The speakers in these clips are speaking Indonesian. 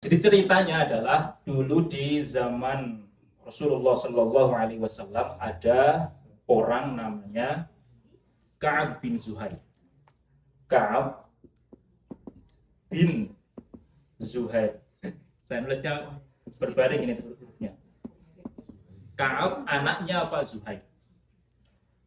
Jadi ceritanya adalah dulu di zaman Rasulullah Shallallahu Alaihi Wasallam ada orang namanya Ka'ab bin Zuhair. Ka'ab bin Zuhair. Saya nulisnya berbaring ini hurufnya. Ka'ab anaknya Pak Zuhair.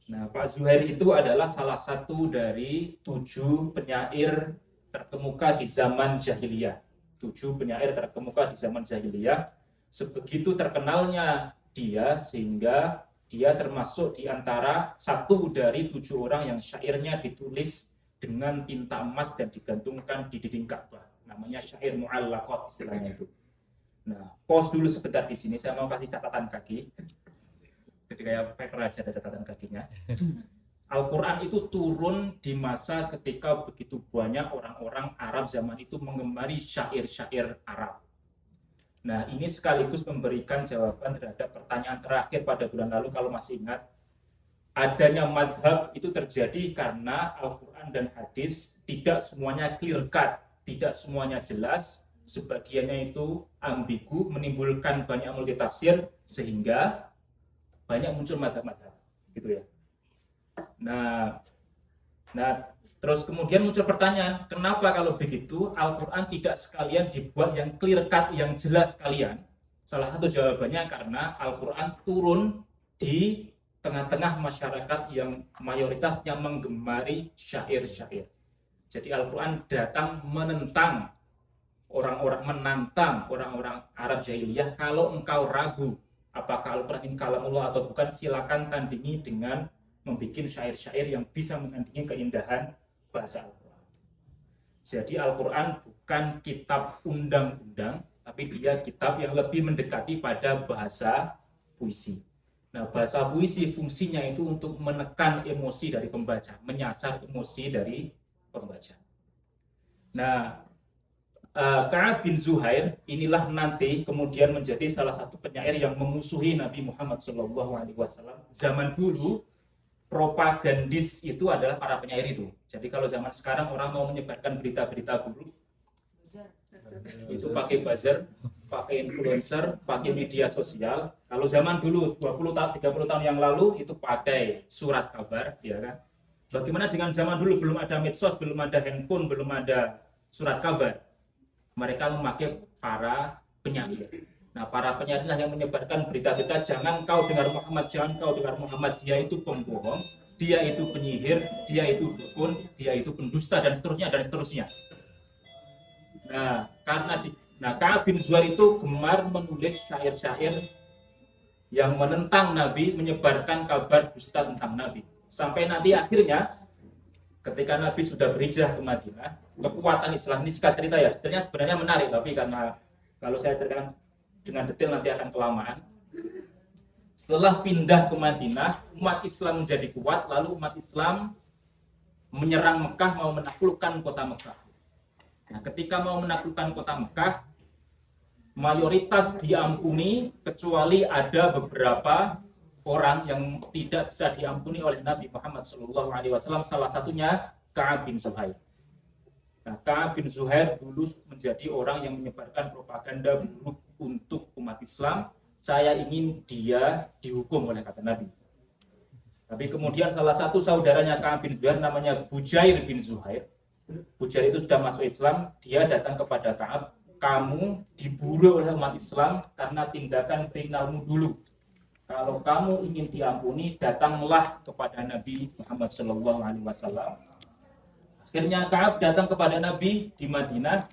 Nah, Pak Zuhair itu adalah salah satu dari 7 penyair terkemuka di zaman jahiliyah. 7 penyair terkemuka di zaman jahiliyah. Sebegitu terkenalnya dia sehingga dia termasuk di antara satu dari 7 orang yang syairnya ditulis dengan tinta emas dan digantungkan di dinding Ka'bah. Namanya syair mu'allaqah istilahnya itu. Nah, pause dulu sebentar di sini. Saya mau kasih catatan kaki. Jadi kayak paper aja ada catatan kakinya. Al-Quran itu turun di masa ketika begitu banyak orang-orang Arab zaman itu mengemari syair-syair Arab. Nah, ini sekaligus memberikan jawaban terhadap pertanyaan terakhir pada bulan lalu kalau masih ingat. Adanya madhab itu terjadi karena Al-Quran dan hadis tidak semuanya clear cut, tidak semuanya jelas, sebagiannya itu ambigu, menimbulkan banyak multitafsir, sehingga banyak muncul madhab-madhab, gitu ya. Nah, terus kemudian muncul pertanyaan, kenapa kalau begitu Al-Quran tidak sekalian dibuat yang clear cut, yang jelas sekalian? Salah satu jawabannya karena Al-Quran turun di tengah-tengah masyarakat yang mayoritasnya menggemari syair-syair. Jadi Al-Quran datang menentang orang-orang Arab jahiliyah. Kalau engkau ragu apakah Al-Quran ini kalamullah atau bukan, silakan tandingi dengan membuat syair-syair yang bisa menandingi keindahan bahasa Al-Quran. Jadi Al-Quran bukan kitab undang-undang, tapi dia kitab yang lebih mendekati pada bahasa puisi. Nah, bahasa puisi fungsinya itu untuk menekan emosi dari pembaca, menyasar emosi dari pembaca. Nah, Ka'ab bin Zuhair inilah nanti kemudian menjadi salah satu penyair yang memusuhi Nabi Muhammad SAW. Zaman dulu propagandis itu adalah para penyair itu. Jadi kalau zaman sekarang orang mau menyebarkan berita-berita buruk, itu pakai buzzer, pakai influencer, pakai media sosial. Kalau zaman dulu 20 tahun, 30 tahun yang lalu itu pakai surat kabar, ya kan? Bagaimana dengan zaman dulu, belum ada medsos, belum ada handphone, belum ada surat kabar? Mereka memakai para penyair. Nah, para penyair inilah yang menyebarkan berita-berita, jangan kau dengar Muhammad, jangan kau dengar Muhammad, dia itu pembohong, dia itu penyihir, dia itu dukun, dia itu pendusta, dan seterusnya, dan seterusnya. Nah, Ka'ab bin Zuhair itu gemar menulis syair-syair yang menentang Nabi, menyebarkan kabar dusta tentang Nabi. Sampai nanti akhirnya ketika Nabi sudah berhijrah ke Madinah, kekuatan Islam ini singkat cerita ya, detailnya sebenarnya menarik, tapi karena kalau saya ceritakan dengan detail nanti akan kelamaan. Setelah pindah ke Madinah, umat Islam menjadi kuat, lalu umat Islam menyerang Mekah, mau menaklukkan kota Mekah. Nah, ketika mau menaklukkan kota Mekah, mayoritas diampuni kecuali ada beberapa orang yang tidak bisa diampuni oleh Nabi Muhammad SAW. Salah satunya Ka'ab bin Zuhair. Nah, Ka'ab bin Zuhair dulu menjadi orang yang menyebarkan propaganda buruk untuk umat Islam. Saya ingin dia dihukum oleh kata Nabi. Tapi kemudian salah satu saudaranya Ka'ab bin Zuhair namanya Bujair bin Zuhair. Bujair itu sudah masuk Islam. Dia datang kepada Ka'ab, kamu diburu oleh umat Islam karena tindakan kriminalmu dulu. Kalau kamu ingin diampuni, datanglah kepada Nabi Muhammad SAW. Akhirnya Ka'ab datang kepada Nabi di Madinah,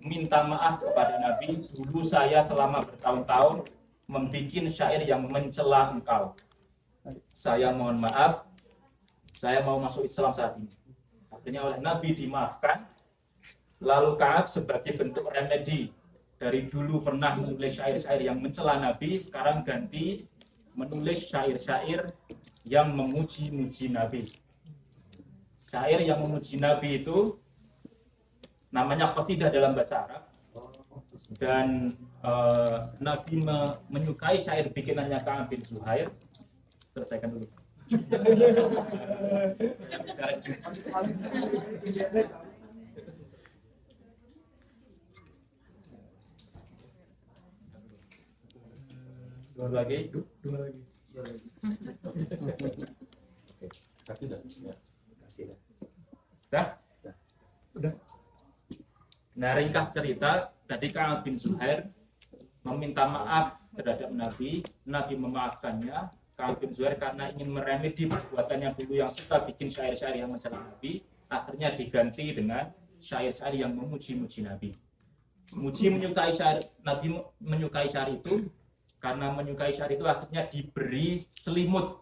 minta maaf kepada Nabi, dulu saya selama bertahun-tahun membuat syair yang mencela engkau. Saya mohon maaf, saya mau masuk Islam saat ini. Akhirnya oleh Nabi dimaafkan. Lalu Ka'ab sebagai bentuk remedi, dari dulu pernah menulis syair-syair yang mencela Nabi, sekarang ganti menulis syair-syair yang memuji-muji Nabi. Syair yang memuji Nabi itu namanya qasidah dalam bahasa Arab. Dan Nabi menyukai syair bikinannya Ka'ab bin Zuhair. Selesaikan dulu. Dua lagi. Dua lagi. Kasih dah. Ya. Kasih dah. Dah? Udah. Nah, ringkas cerita, tadi Ka'ab bin Zuhair meminta maaf terhadap Nabi. Nabi memaafkannya. Ka'ab bin Zuhair karena ingin meremedi perbuatannya dulu yang suka bikin syair-syair yang mencela Nabi, akhirnya diganti dengan syair-syair yang memuji-muji Nabi. Menyukai syair, Nabi menyukai syair itu, karena menyukai syair itu akhirnya diberi selimut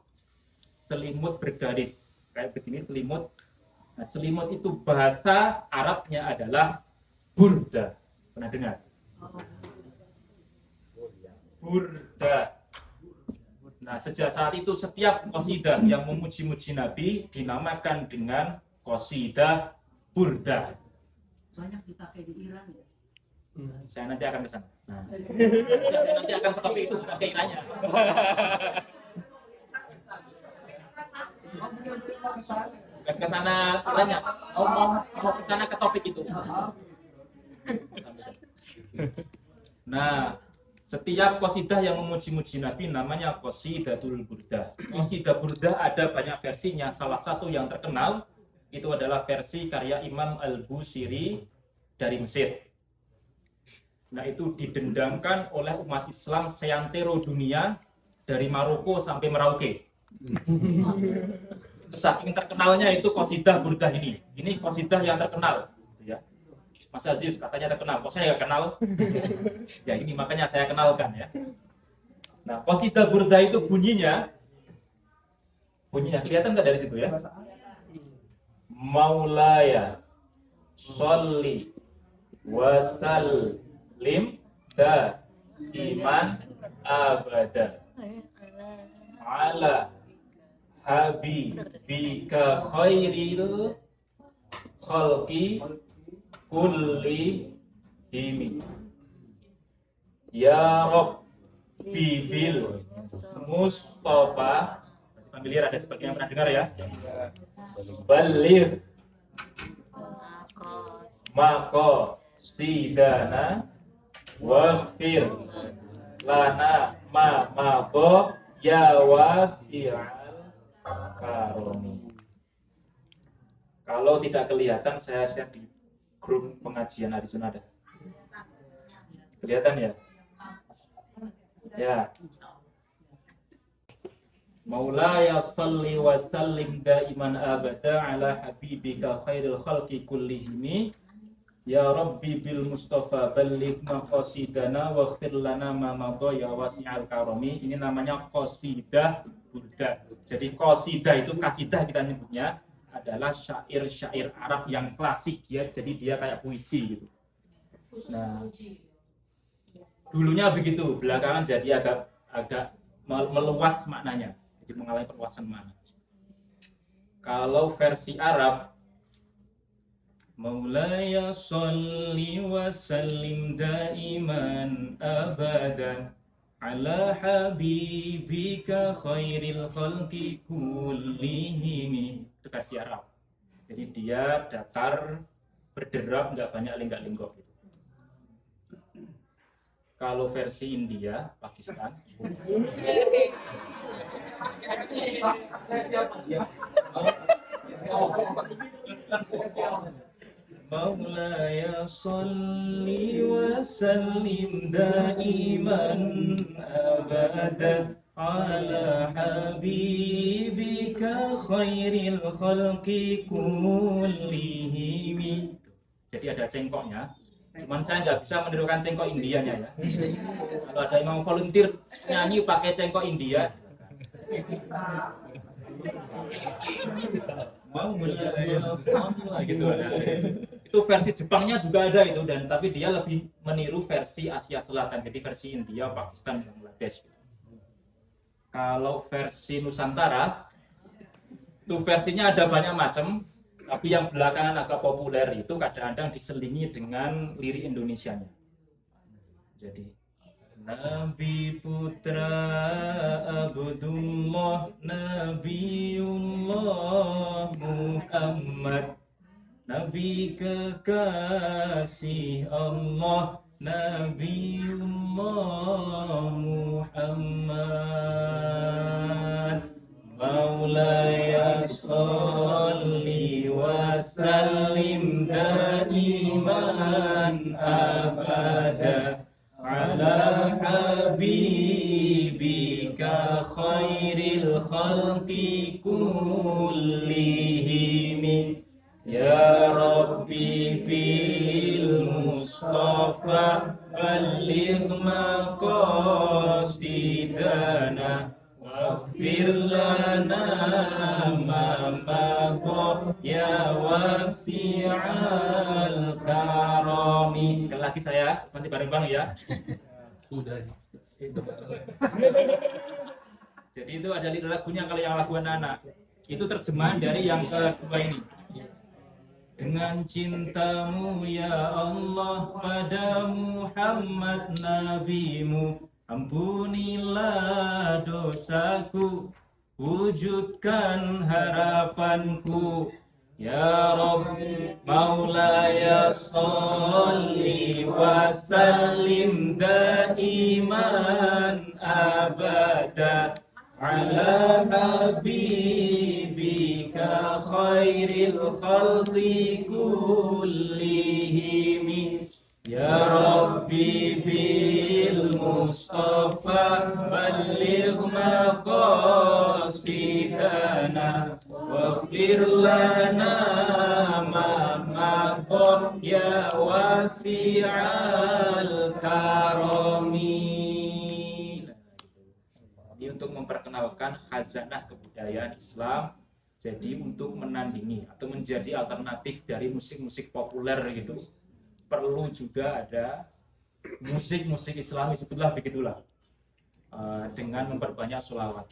bergaris kayak begini, selimut. Nah, selimut itu bahasa Arabnya adalah burda. Pernah dengar? Burda. Nah, sejak saat itu setiap qasidah yang memuji-muji Nabi dinamakan dengan qasidah burda. Banyak dipakai di Iran ya. Saya nanti akan ke sana. Nah, saya nanti akan ke topik itu, bukan keinginannya. Ke sana tanya. Mau ke sana ke topik itu. Nah, setiap qasidah yang memuji-muji Nabi namanya qasidatul burdah. Qasidah burdah ada banyak versinya. Salah satu yang terkenal itu adalah versi karya Imam Al-Busiri dari Mesir. Nah, itu didendangkan oleh umat Islam seantero dunia dari Maroko sampai Merauke. Itu saking terkenalnya itu qasidah burdah ini. Ini qasidah yang terkenal, gitu ya. Mas Aziz katanya terkenal, kok saya nggak kenal? Ya ini makanya saya kenalkan ya. Nah, qasidah burdah itu bunyinya kelihatan nggak dari situ ya? Maulaya sholli wasallim iman abada ala habibika khairil khalqi kulli himi ya Rabbi bil Mustafa. Familiar, ada sebagian yang pernah dengar ya. Baligh mako sidana waghfir lana ma mabo ya wasi'al karomi. Kalau tidak kelihatan, saya share di grup pengajian hari Sunada. Kelihatan ya? Ya. Maulaya salli wa sallim daiman abada ala habibika khairil khalqi kullihimi ya Rabbi bil Mustafa balligh maqasidana waghfir lana ma madha ya wasi'al karomi. Ini namanya qasidah burdah. Jadi qasidah itu, kasidah kita nyebutnya, adalah syair-syair Arab yang klasik ya. Jadi dia kayak puisi gitu. Nah, dulunya begitu, belakangan jadi agak meluas maknanya. Jadi mengalami perluasan makna. Kalau versi Arab, Maulaya sholli wa sallim daiman abadan ala habibika khairil khalqi kullihim. Itu versi Arab. Jadi dia datar, berderap, nggak banyak lenggak-lenggok gitu. Kalau versi India, Pakistan, Maulaya sholli wa sallim daiman abada ala habibika khairil khalqi kullihim. Jadi ada cengkoknya. Cuman saya nggak bisa menirukan cengkok Indianya ya. Kalau ada yang mau volunteer nyanyi pakai cengkok India, mau gitu ada. Itu versi Jepangnya juga ada itu, dan tapi dia lebih meniru versi Asia Selatan, jadi versi India, Pakistan, Bangladesh. Kalau versi Nusantara itu versinya ada banyak macam. Tapi yang belakangan agak populer itu kadang-kadang diselingi dengan lirik Indonesianya. Jadi Nabi Putra Abdullah Nabiullah Muhammad, Nabi kekasih Allah Nabiullah Muhammad Maulaya sholli wa sallim daiman abada ala habibika khairil khalqi kullihim ya Rabbi bil Mustafa balligh maqasidana waghfir lana ma madha ya wasi'al karami. Sekali lagi saya nanti bareng-bareng ya. Udah. Jadi itu ada lagunya, kalau yang lagu anak-anak itu terjemahan dari yang kedua ini. Dengan cintamu ya Allah pada Muhammad nabimu, ampunilah dosaku, wujudkan harapanku. Ya Rabbi Maulaya sholli wa sallim daiman abada ala habibika khairil khalqi kullihim ya Rabbi bil Mustafa balligh maqasidana waghfir lana ma madha ya wasi'al karami. Ini untuk memperkenalkan khazanah kebudayaan Islam. Jadi untuk menandingi atau menjadi alternatif dari musik-musik populer gitu, perlu juga ada musik-musik Islami, sebutlah begitulah, dengan memperbanyak sholawat.